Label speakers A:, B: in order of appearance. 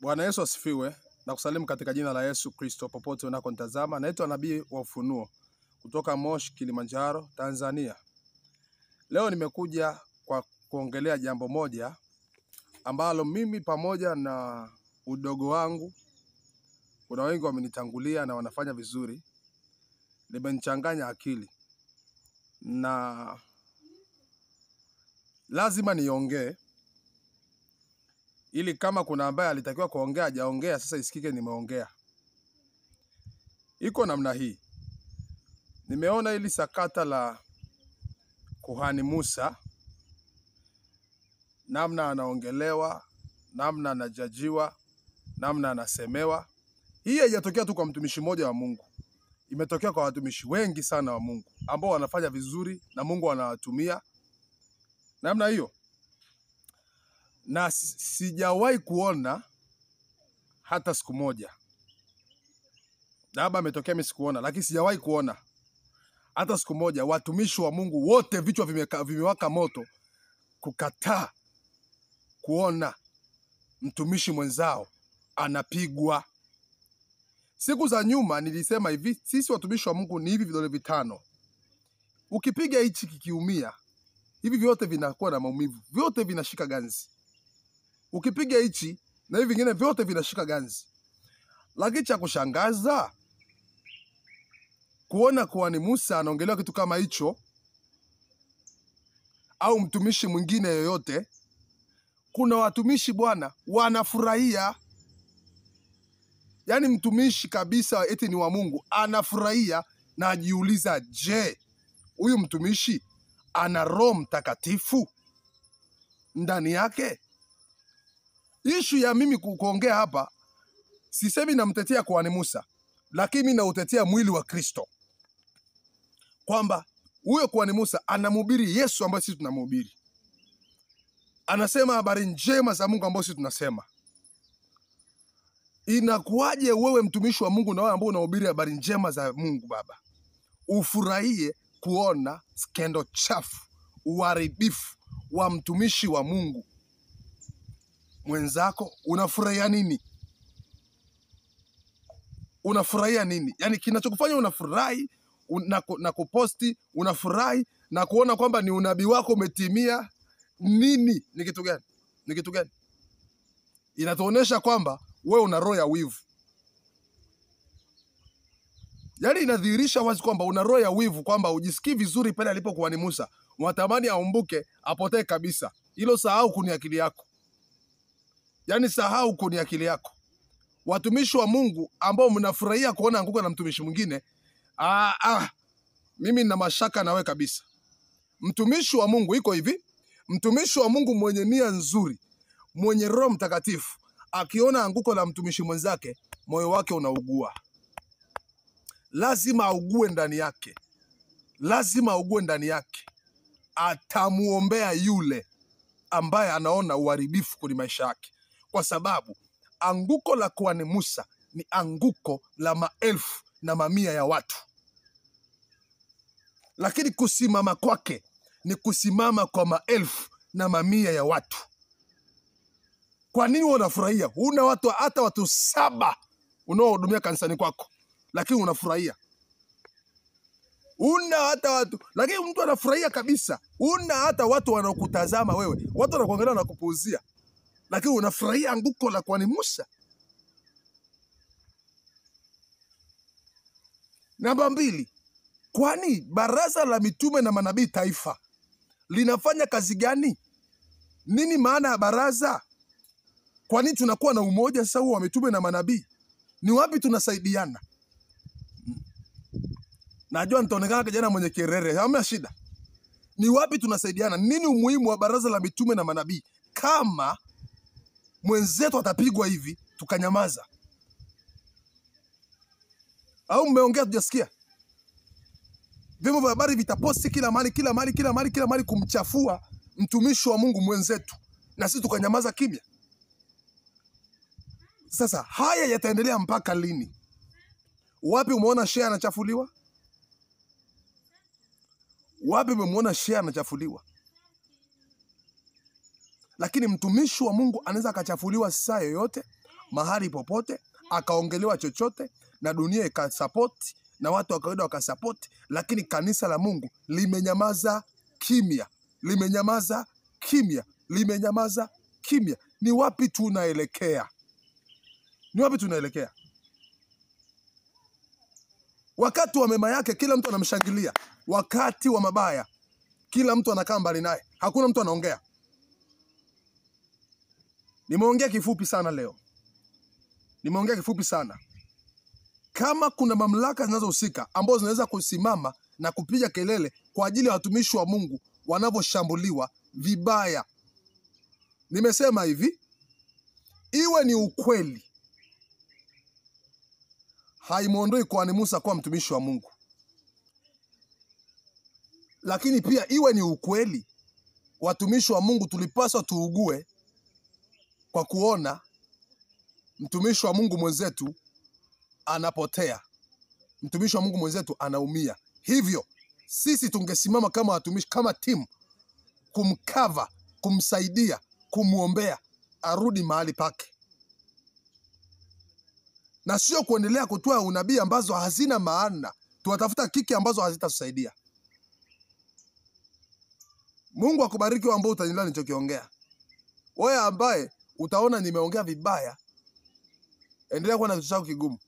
A: Bwana Yesu asifiwe na kusalimu katika jina la Yesu Kristo popote unakonitazama. Naitwa Nabii wa Ufunuo kutoka Moshi, Kilimanjaro, Tanzania. Leo nimekuja kwa kuongelea jambo moja ambalo mimi pamoja na udogo wangu, kuna wengi wamenitangulia na wanafanya vizuri, limenichanganya akili na lazima niongee ili kama kuna ambaye alitakiwa kuongea hajaongea, sasa isikike nimeongea. Iko namna hii. Nimeona ili sakata la Kuhani Musa, namna anaongelewa, namna anajajiwa, namna anasemewa. Hii haijatokea tu kwa mtumishi mmoja wa Mungu. Imetokea kwa watumishi wengi sana wa Mungu ambao wanafanya vizuri na Mungu anawatumia namna hiyo. Na sijawahi kuona hata siku moja. Labda ametokea mimi sikuona, lakini sijawahi kuona hata siku moja watumishi wa Mungu wote vichwa vimewaka moto kukataa kuona mtumishi mwenzao anapigwa. Siku za nyuma nilisema hivi, sisi watumishi wa Mungu ni hivi vidole vitano. Ukipiga hichi kikiumia, hivi vyote vinakuwa na maumivu, vyote vinashika ganzi. Ukipiga hichi na hivi vingine vyote vinashika ganzi. Lakini cha kushangaza kuona Kuhani Musa anaongelewa kitu kama hicho, au mtumishi mwingine yoyote. Kuna watumishi bwana wanafurahia. Yaani mtumishi kabisa eti ni wa Mungu anafurahia, na ajiuliza, je, huyu mtumishi ana Roho Mtakatifu ndani yake? Ishu ya mimi kuongea hapa, sisemi namtetea Kuhani Musa, lakini nautetea mwili wa Kristo. Kwamba huyo Kuhani Musa anamhubiri Yesu ambaye sisi tunamhubiri. Anasema habari njema za Mungu ambazo sisi tunasema. Inakuwaje wewe mtumishi wa Mungu na wewe ambao unahubiri habari njema za Mungu Baba, ufurahie kuona skendo chafu, uharibifu wa mtumishi wa Mungu mwenzako? Unafurahia nini? Unafurahia nini? Yaani kinachokufanya unafurahi na kuposti, unafurahi na kuona kwamba ni unabii wako umetimia nini? Ni kitu gani? Ni kitu gani? Inatuonesha kwamba wewe una roho ya wivu. Yaani inadhihirisha wazi kwamba una roho ya wivu, kwamba ujisikii vizuri pale alipo Kuhani Musa. Unatamani aumbuke, apotee kabisa. Hilo sahau kuni akili yako. Yaani sahau kuni akili yako. Watumishi wa Mungu ambao mnafurahia kuona anguka na mtumishi mwingine, mimi nina mashaka na wewe kabisa. Mtumishi wa Mungu iko hivi, mtumishi wa Mungu mwenye nia nzuri, mwenye Roho Mtakatifu, akiona anguko la mtumishi mwenzake, moyo wake unaugua. Lazima augue ndani yake. Lazima augue ndani yake. Atamuombea yule ambaye anaona uharibifu kwenye maisha yake. Kwa sababu anguko la Kuhani Musa ni anguko la maelfu na mamia ya watu. Lakini kusimama kwake ni kusimama kwa maelfu na mamia ya watu. Kwa nini unafurahia? Una watu, hata watu 7 unaohudumia kanisani kwako, lakini unafurahia. Una hata watu, lakini mtu anafurahia kabisa. Una hata watu wanaokutazama wewe, watu wanakuangalia na kupuuzia, lakini unafurahia anguko la Kuhani Musa. Namba 2, kwani baraza la mitume na manabii taifa linafanya kazi gani? Nini maana ya baraza? Kwa nini tunakuwa na umoja sasa wa mitume na manabii? Ni wapi tunasaidiana? Najua nitaonekana kijana mwenye kerere, hamna shida. Ni wapi tunasaidiana? Nini umuhimu wa baraza la mitume na manabii kama mwenzetu atapigwa hivi tukanyamaza? Au mmeongea tujasikia? Vyombo vya habari vitaposti kila mahali kumchafua mtumishi wa Mungu mwenzetu, na sisi tukanyamaza kimya. Sasa haya yataendelea mpaka lini? Wapi umeona Shea anachafuliwa? Wapi umeona Shea anachafuliwa? Lakini mtumishi wa Mungu anaweza akachafuliwa saa yoyote, mahali popote, akaongelewa chochote, na dunia ikasupport, na watu wa kawaida wakasupport, lakini kanisa la Mungu limenyamaza kimya. Limenyamaza kimya. Limenyamaza kimya. Ni wapi tunaelekea? Ni wapi tunaelekea? Wakati wa mema yake kila mtu anamshangilia. Wakati wa mabaya kila mtu anakaa mbali naye. Hakuna mtu anaongea. Nimeongea kifupi sana leo. Nimeongea kifupi sana. Kama kuna mamlaka zinazohusika ambazo zinaweza kusimama na kupiga kelele kwa ajili ya watumishi wa Mungu wanavyoshambuliwa vibaya, nimesema hivi, iwe ni ukweli, haimuondoi Kuhani Musa kuwa mtumishi wa Mungu. Lakini pia iwe ni ukweli, watumishi wa Mungu tulipaswa tuugue kwa kuona mtumishi wa Mungu mwenzetu anapotea, mtumishi wa Mungu mwenzetu anaumia. Hivyo sisi tungesimama kama watumishi, kama timu, kumkava, kumsaidia, kumuombea arudi mahali pake, na sio kuendelea kutoa unabii ambazo hazina maana. Tuwatafuta kiki ambazo hazitatusaidia. Mungu akubariki wewe ambao utanielewa nilichokiongea. Wewe ambaye utaona nimeongea vibaya, endelea kuwa na kichwa chako kigumu.